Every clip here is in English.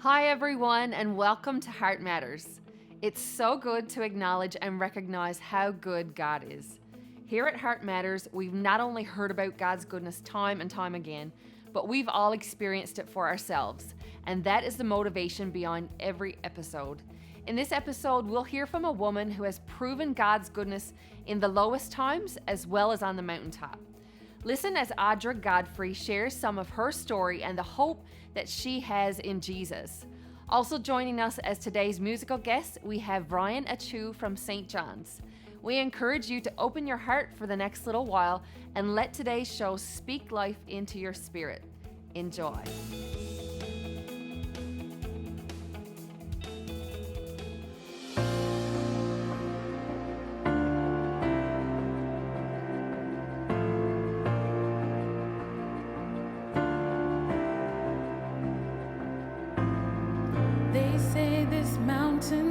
Hi, everyone, and welcome to Heart Matters. It's so good to acknowledge and recognize how good God is. Here at Heart Matters, we've not only heard about God's goodness time and time again, but we've all experienced it for ourselves, and that is the motivation behind every episode. In this episode, we'll hear from a woman who has proven God's goodness in the lowest times as well as on the mountaintop. Listen as Audra Godfrey shares some of her story and the hope that she has in Jesus. Also joining us as today's musical guest, we have Achu from St. John's. We encourage you to open your heart for the next little while and let today's show speak life into your spirit. Enjoy.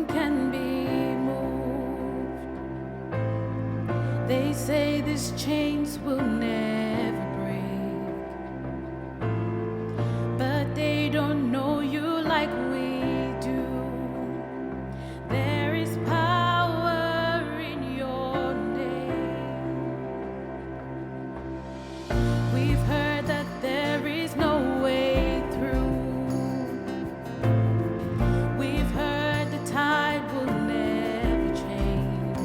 Can be moved. They say these chains will never break, but they don't know you like we do. There is power in your name. We've heard that there is no way through. Tide will never change.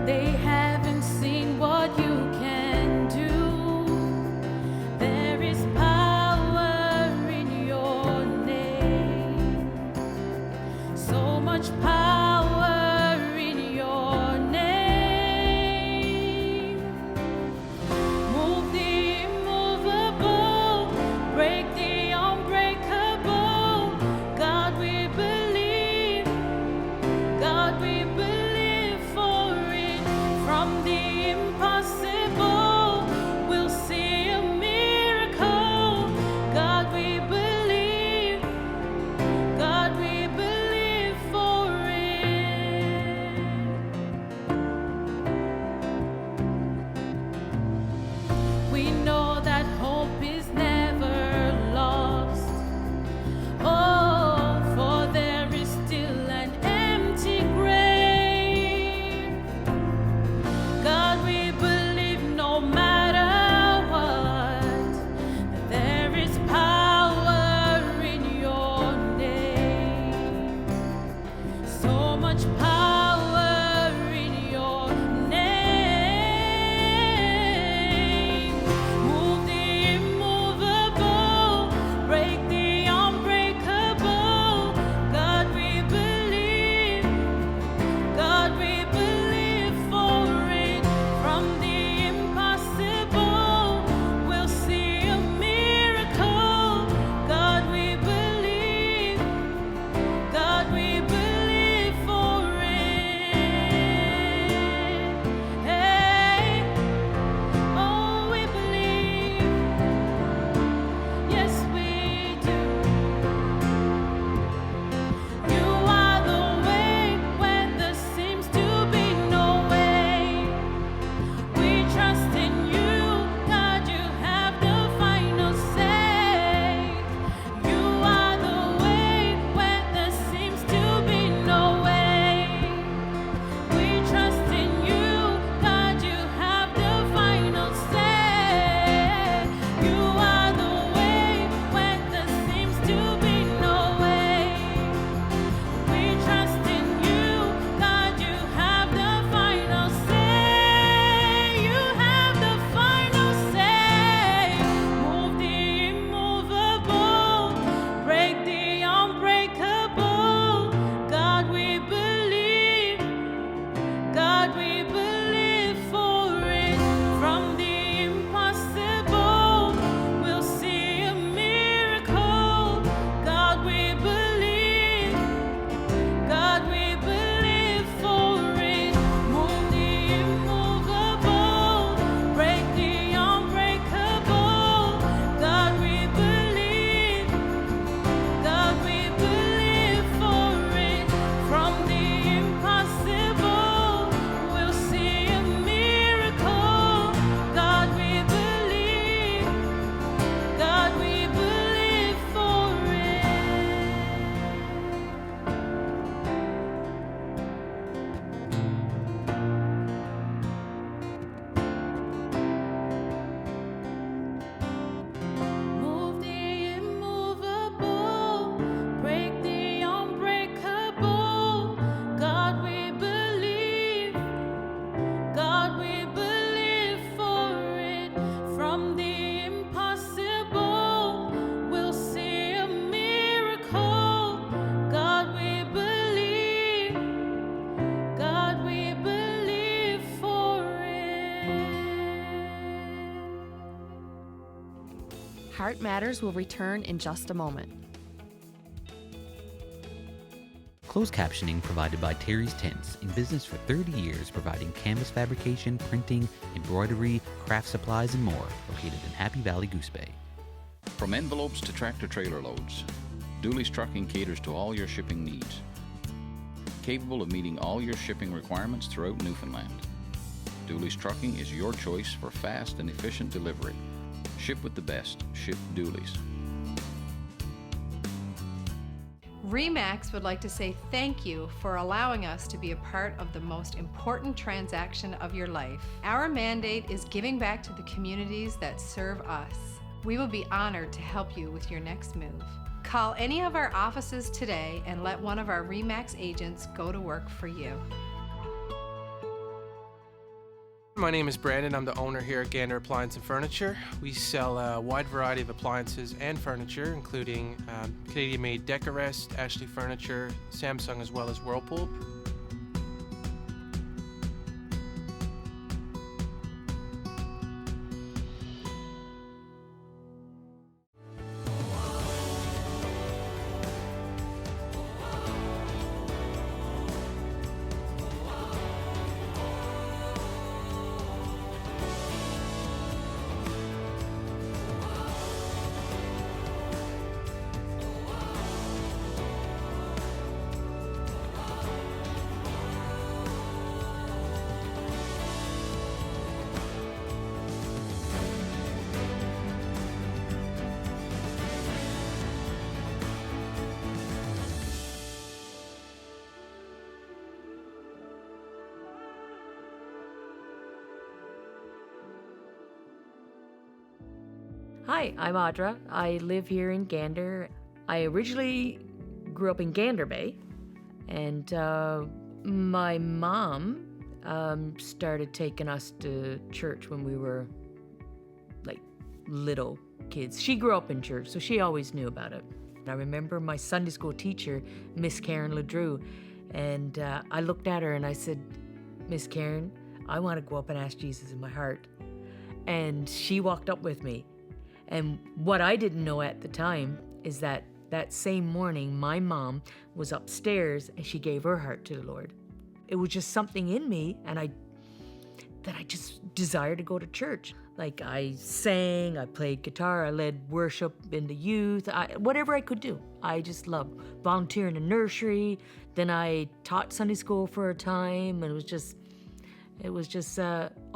They haven't seen what you Heart Matters will return in just a moment. Closed captioning provided by Terry's Tents, in business for 30 years, providing canvas fabrication, printing, embroidery, craft supplies, and more, located in Happy Valley, Goose Bay. From envelopes to tractor-trailer loads, Dooley's Trucking caters to all your shipping needs. Capable of meeting all your shipping requirements throughout Newfoundland. Dooley's Trucking is your choice for fast and efficient delivery. Ship with the best. Ship Dooley's. RE/MAX would like to say thank you for allowing us to be a part of the most important transaction of your life. Our mandate is giving back to the communities that serve us. We will be honored to help you with your next move. Call any of our offices today and let one of our RE/MAX agents go to work for you. My name is Brandon. I'm the owner here at Gander Appliance and Furniture. We sell a wide variety of appliances and furniture, including Canadian-made Decorest, Ashley Furniture, Samsung, as well as Whirlpool. Hi, I'm Audra. I live here in Gander. I originally grew up in Gander Bay, and my mom started taking us to church when we were like little kids. She grew up in church, so she always knew about it. I remember my Sunday school teacher, Miss Karen LeDrew, and I looked at her and I said, Miss Karen, I want to go up and ask Jesus in my heart. And she walked up with me. And what I didn't know at the time is that same morning, my mom was upstairs and she gave her heart to the Lord. It was just something in me, and I just desired to go to church. Like, I sang, I played guitar, I led worship in the youth, whatever I could do. I just loved volunteering in a nursery. Then I taught Sunday school for a time, and it was just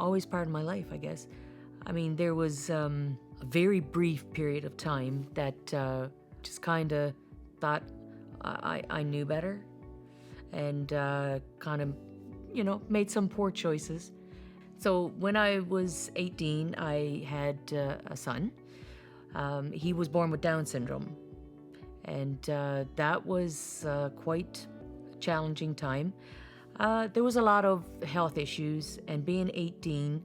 always part of my life, I guess. I mean, there was a very brief period of time that just kind of thought I knew better, and kind of, made some poor choices. So when I was 18, I had a son. He was born with Down syndrome, and that was quite a challenging time. There was a lot of health issues, and being 18,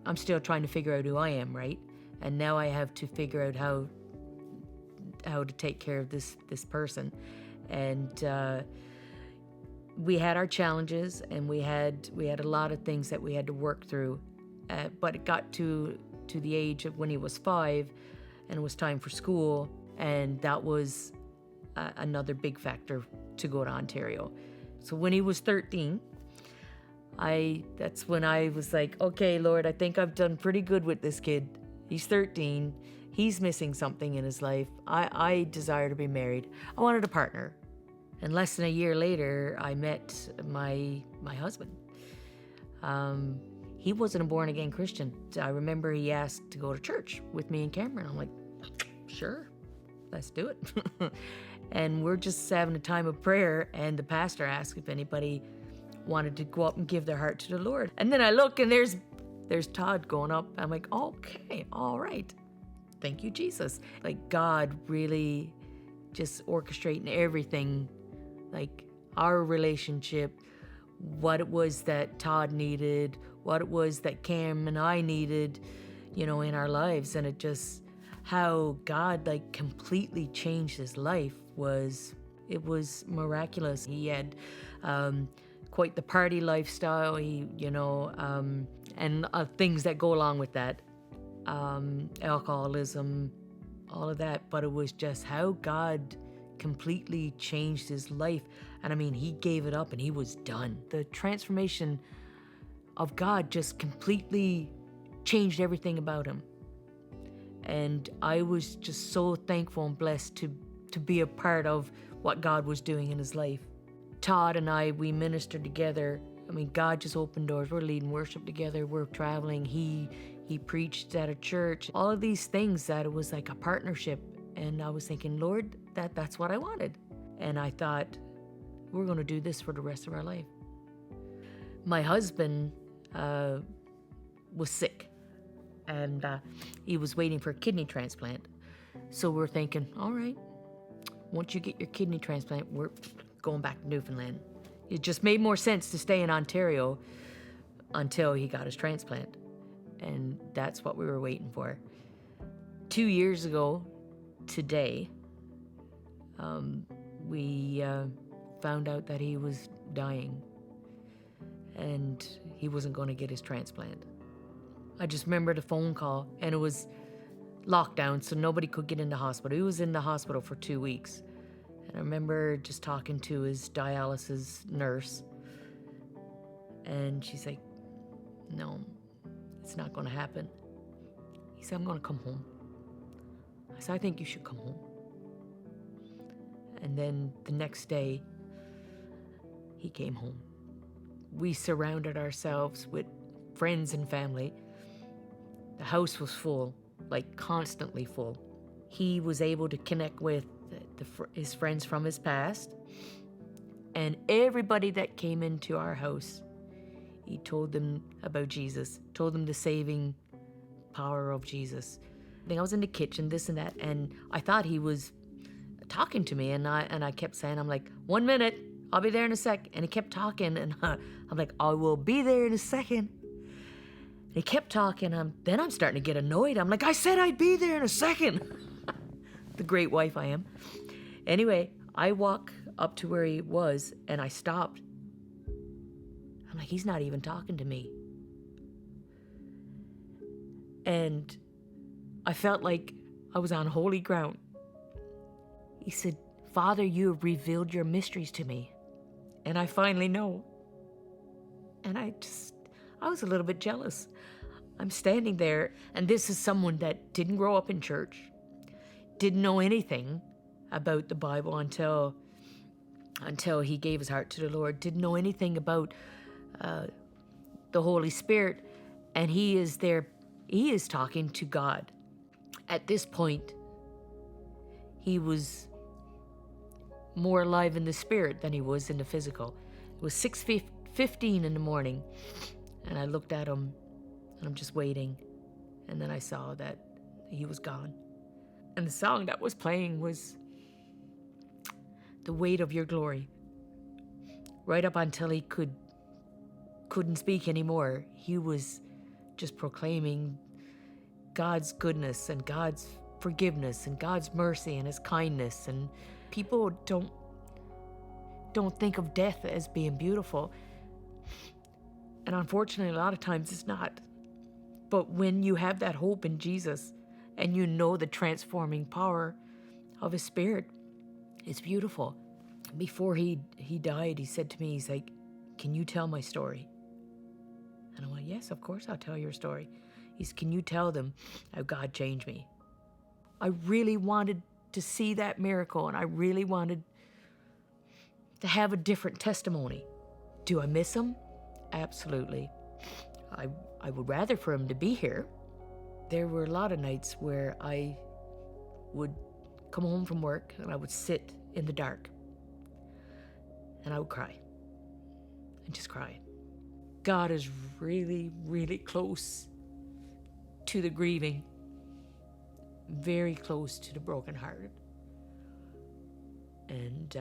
I'm still trying to figure out who I am, right? And now I have to figure out how to take care of this person. And we had our challenges, and we had a lot of things that we had to work through. But it got to the age of when he was 5, and it was time for school, and that was another big factor to go to Ontario. So when he was 13, that's when I was like, okay, Lord, I think I've done pretty good with this kid. He's 13. He's missing something in his life. I desire to be married. I wanted a partner. And less than a year later, I met my husband. He wasn't a born-again Christian. I remember he asked to go to church with me and Cameron. I'm like, sure, let's do it. And we're just having a time of prayer, and the pastor asked if anybody wanted to go up and give their heart to the Lord. And then I look, and there's Todd going up. I'm like, okay, all right. Thank you, Jesus. Like, God really just orchestrating everything, like our relationship, what it was that Todd needed, what it was that Cam and I needed, in our lives. And it just, how God like completely changed his life was miraculous. He had quite the party lifestyle, and things that go along with that. alcoholism, all of that, but it was just how God completely changed his life. And I mean, he gave it up and he was done. The transformation of God just completely changed everything about him. And I was just so thankful and blessed to be a part of what God was doing in his life. Todd and I, we ministered together. I mean, God just opened doors. We're leading worship together. We're traveling. He preached at a church. All of these things that it was like a partnership. And I was thinking, Lord, that's what I wanted. And I thought, we're going to do this for the rest of our life. My husband was sick, and he was waiting for a kidney transplant. So we're thinking, all right, once you get your kidney transplant, we're going back to Newfoundland. It just made more sense to stay in Ontario until he got his transplant. And that's what we were waiting for. 2 years ago today, we found out that he was dying and he wasn't going to get his transplant. I just remember the phone call, and it was lockdown, so nobody could get into hospital. He was in the hospital for 2 weeks. And I remember just talking to his dialysis nurse, and she's like, no, it's not going to happen. He said, I'm going to come home. I said, I think you should come home. And then the next day, he came home. We surrounded ourselves with friends and family. The house was full, like constantly full. He was able to connect with his friends from his past, and everybody that came into our house, he told them about Jesus, told them the saving power of Jesus. I was in the kitchen, this and that, and I thought he was talking to me, and I kept saying, I'm like, 1 minute, I'll be there in a sec. And he kept talking, and I'm like, I will be there in a second. And he kept talking, then I'm starting to get annoyed. I'm like, I said I'd be there in a second. The great wife I am. Anyway, I walk up to where he was, and I stopped. I'm like, he's not even talking to me. And I felt like I was on holy ground. He said, Father, you have revealed your mysteries to me, and I finally know. And I was a little bit jealous. I'm standing there, and this is someone that didn't grow up in church, didn't know anything about the Bible until he gave his heart to the Lord, didn't know anything about the Holy Spirit, and he is there. He is talking to God. At this point, he was more alive in the spirit than he was in the physical. It was 6:15 in the morning, and I looked at him, and I'm just waiting, and then I saw that he was gone. And the song that was playing was The Weight of Your Glory. Right up until he couldn't speak anymore, he was just proclaiming God's goodness and God's forgiveness and God's mercy and his kindness. And people don't think of death as being beautiful. And unfortunately, a lot of times it's not. But when you have that hope in Jesus and you know the transforming power of his Spirit, it's beautiful. Before he died, he said to me, he's like, can you tell my story? And I went, yes, of course I'll tell your story. He said, can you tell them how God changed me? I really wanted to see that miracle, and I really wanted to have a different testimony. Do I miss him? Absolutely. I would rather for him to be here. There were a lot of nights where I would come home from work and I would sit in the dark and I would cry and just cry. God is really, really close to the grieving, very close to the brokenhearted. And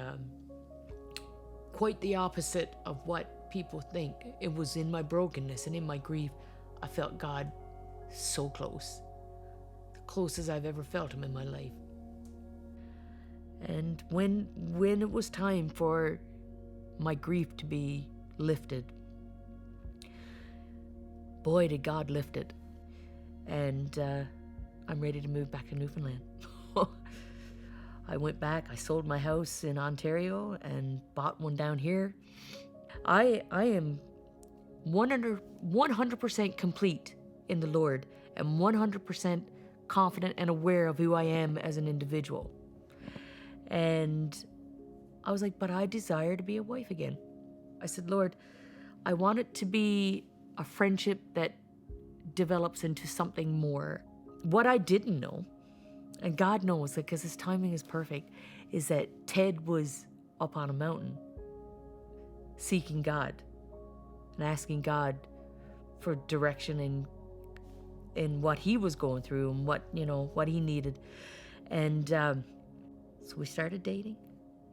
quite the opposite of what people think. It was in my brokenness and in my grief, I felt God so close. The closest I've ever felt him in my life. And when it was time for my grief to be lifted, boy, did God lift it. and I'm ready to move back to Newfoundland. I went back, I sold my house in Ontario and bought one down here. I am 100% complete in the Lord and 100% confident and aware of who I am as an individual. And I was like, but I desire to be a wife again. I said, Lord, I want it to be a friendship that develops into something more. What I didn't know, and God knows, because his timing is perfect, is that Ted was up on a mountain seeking God and asking God for direction in what he was going through and what he needed. And so we started dating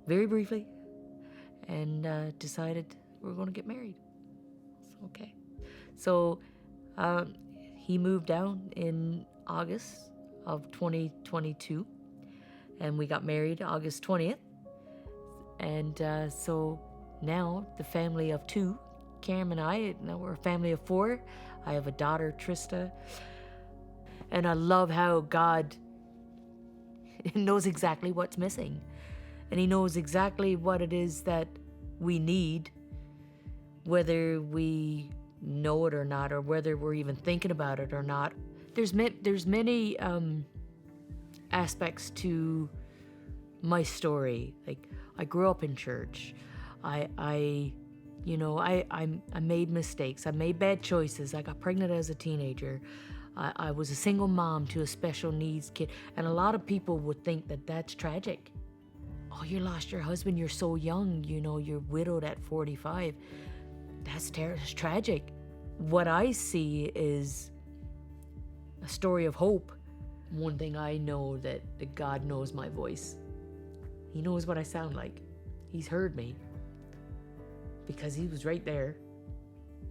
very briefly and decided we were going to get married. So, okay. So he moved down in August of 2022, and we got married August 20th. And so now the family of two, Cam and I, now we're a family of four. I have a daughter, Trista. And I love how God knows exactly what's missing. And he knows exactly what it is that we need, whether we know it or not, or whether we're even thinking about it or not. There's many aspects to my story. Like, I grew up in church. I made mistakes. I made bad choices. I got pregnant as a teenager. I was a single mom to a special needs kid. And a lot of people would think that that's tragic. Oh, you lost your husband, you're so young, you're widowed at 45. That's tragic. What I see is a story of hope. One thing I know, that God knows my voice. He knows what I sound like. He's heard me. Because he was right there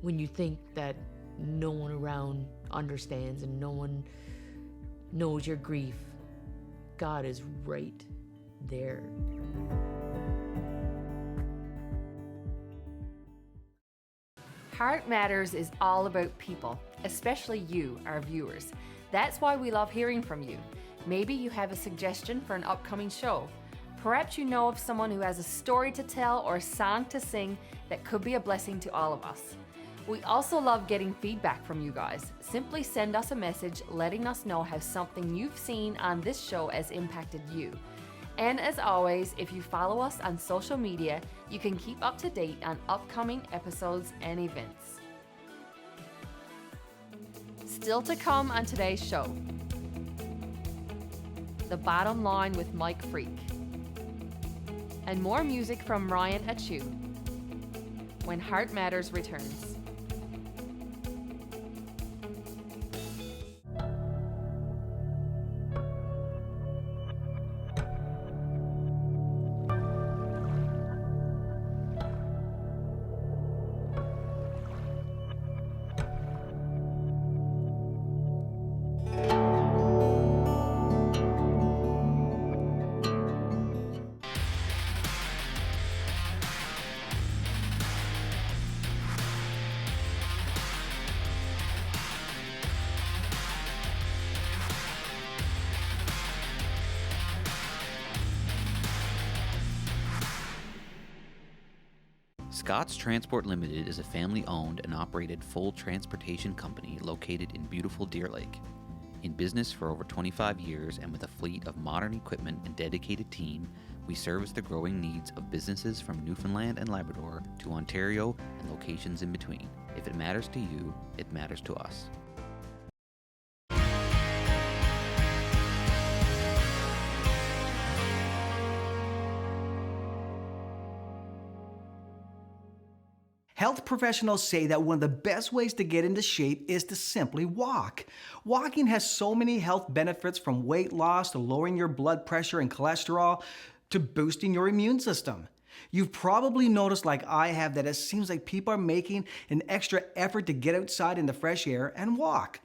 when you think that no one around understands and no one knows your grief. God is right there. Heart Matters is all about people, especially you, our viewers. That's why we love hearing from you. Maybe you have a suggestion for an upcoming show. Perhaps you know of someone who has a story to tell or a song to sing that could be a blessing to all of us. We also love getting feedback from you guys. Simply send us a message letting us know how something you've seen on this show has impacted you. And as always, if you follow us on social media, you can keep up to date on upcoming episodes and events. Still to come on today's show, The Bottom Line with Mike Freake, and more music from Ryan Achu when Heart Matters returns. Scott's Transport Limited is a family-owned and operated full transportation company located in beautiful Deer Lake. In business for over 25 years and with a fleet of modern equipment and dedicated team, we service the growing needs of businesses from Newfoundland and Labrador to Ontario and locations in between. If it matters to you, it matters to us. Health professionals say that one of the best ways to get into shape is to simply walk. Walking has so many health benefits, from weight loss to lowering your blood pressure and cholesterol to boosting your immune system. You've probably noticed, like I have, that it seems like people are making an extra effort to get outside in the fresh air and walk.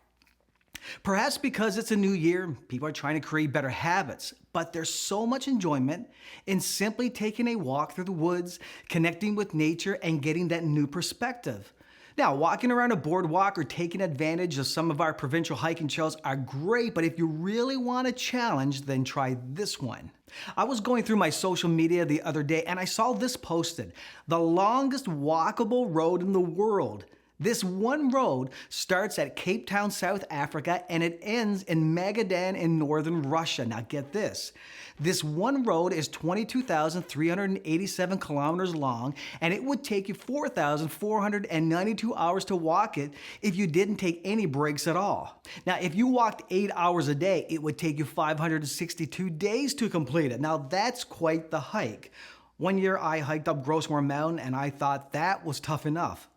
Perhaps because it's a new year, people are trying to create better habits, but there's so much enjoyment in simply taking a walk through the woods, connecting with nature, and getting that new perspective. Now, walking around a boardwalk or taking advantage of some of our provincial hiking trails are great, but if you really want a challenge, then try this one. I was going through my social media the other day and I saw this posted, the longest walkable road in the world. This one road starts at Cape Town, South Africa, and it ends in Magadan in northern Russia. Now get this. This one road is 22,387 kilometers long, and it would take you 4,492 hours to walk it if you didn't take any breaks at all. Now, if you walked 8 hours a day, it would take you 562 days to complete it. Now, that's quite the hike. One year I hiked up Grossmore Mountain, and I thought that was tough enough.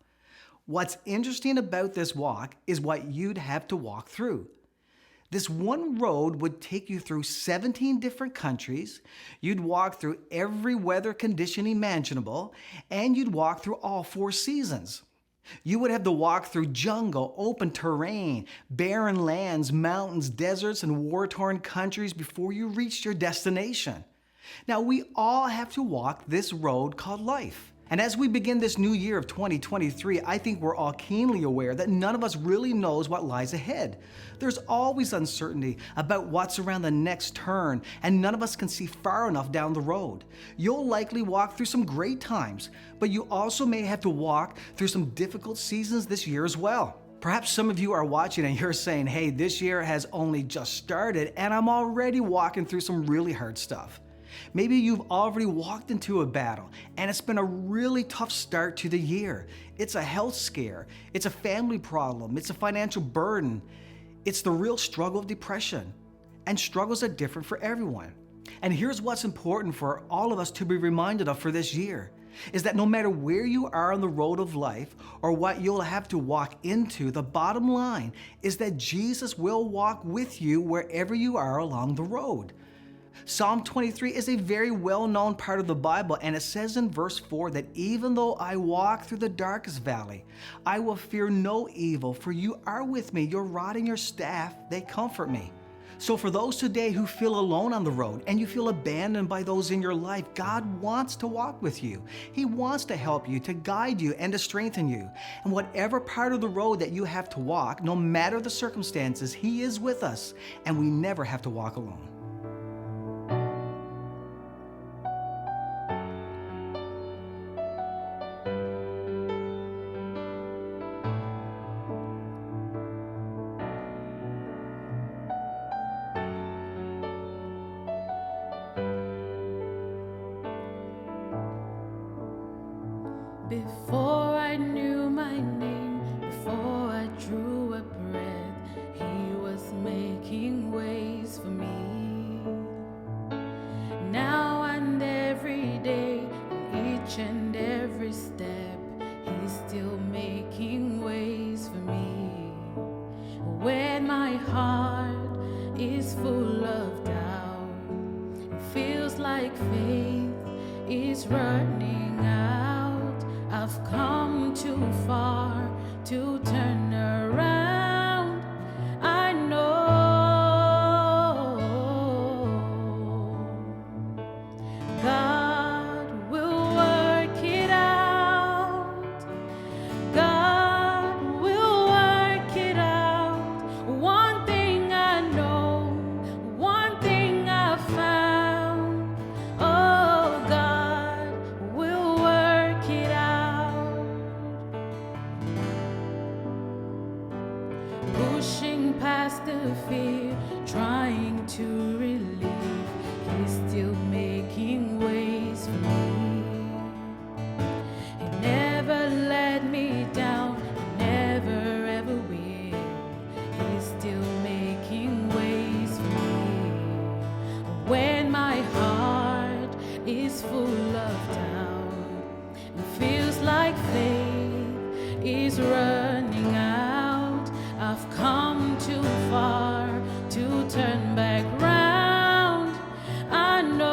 What's interesting about this walk is what you'd have to walk through. This one road would take you through 17 different countries, you'd walk through every weather condition imaginable, and you'd walk through all 4 seasons. You would have to walk through jungle, open terrain, barren lands, mountains, deserts, and war-torn countries before you reached your destination. Now, we all have to walk this road called life. And as we begin this new year of 2023, I think we're all keenly aware that none of us really knows what lies ahead. There's always uncertainty about what's around the next turn, and none of us can see far enough down the road. You'll likely walk through some great times, but you also may have to walk through some difficult seasons this year as well. Perhaps some of you are watching and you're saying, hey, this year has only just started and I'm already walking through some really hard stuff. Maybe you've already walked into a battle and it's been a really tough start to the year. It's a health scare, it's a family problem, it's a financial burden. It's the real struggle of depression. And struggles are different for everyone. And here's what's important for all of us to be reminded of for this year, is that no matter where you are on the road of life or what you'll have to walk into, the bottom line is that Jesus will walk with you wherever you are along the road. Psalm 23 is a very well-known part of the Bible, and it says in verse 4 that even though I walk through the darkest valley, I will fear no evil, for you are with me, your rod and your staff, they comfort me. So for those today who feel alone on the road and you feel abandoned by those in your life, God wants to walk with you. He wants to help you, to guide you, and to strengthen you. And whatever part of the road that you have to walk, no matter the circumstances, He is with us, and we never have to walk alone. Before I knew my name, before I drew a breath, He was making ways for me. Now and every day, each and every step, He's still making ways for me. When my heart is full of doubt, it feels like faith is running out. I've come too far to turn around. I know God will work it out. God will work it out. One thing I know, one thing I found. Oh, God will work it out. Pushing past the fear, trying to relieve, He's still making ways for me. He never let me down, never ever will. He's still making ways for me. When my heart is full of doubt, it feels like faith is running out. I've come too far to turn back round. I know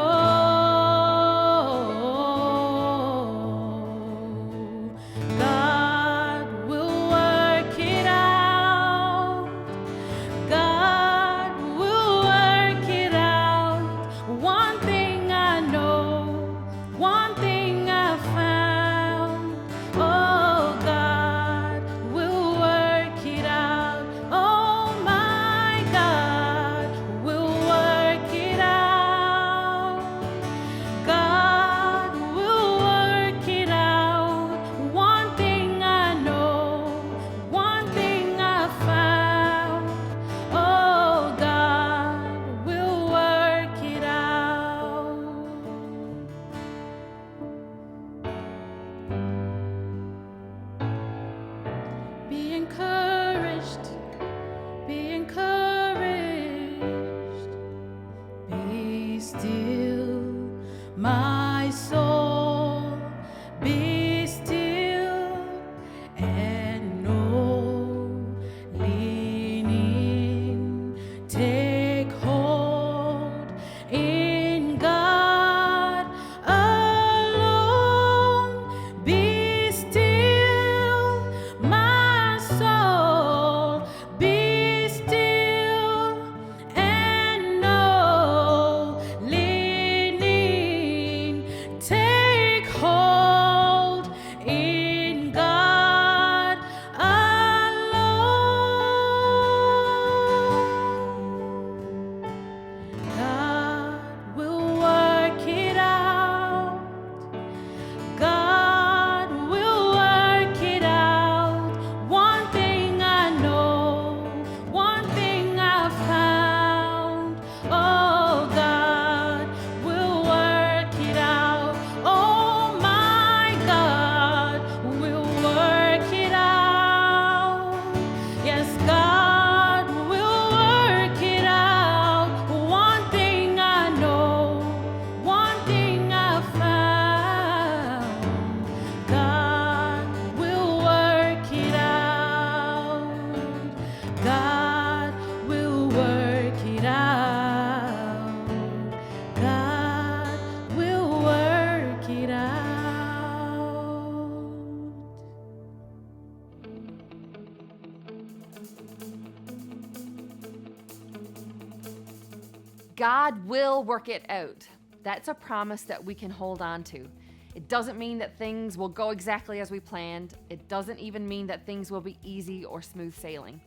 God will work it out. That's a promise that we can hold on to. It doesn't mean that things will go exactly as we planned. It doesn't even mean that things will be easy or smooth sailing.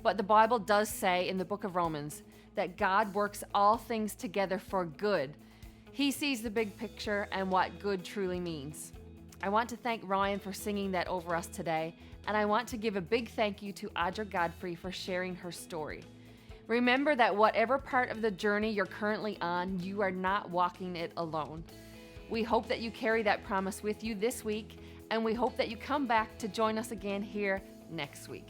But the Bible does say in the book of Romans that God works all things together for good. He sees the big picture and what good truly means. I want to thank Ryan for singing that over us today, and I want to give a big thank you to Audra Godfrey for sharing her story. Remember that whatever part of the journey you're currently on, you are not walking it alone. We hope that you carry that promise with you this week, and we hope that you come back to join us again here next week.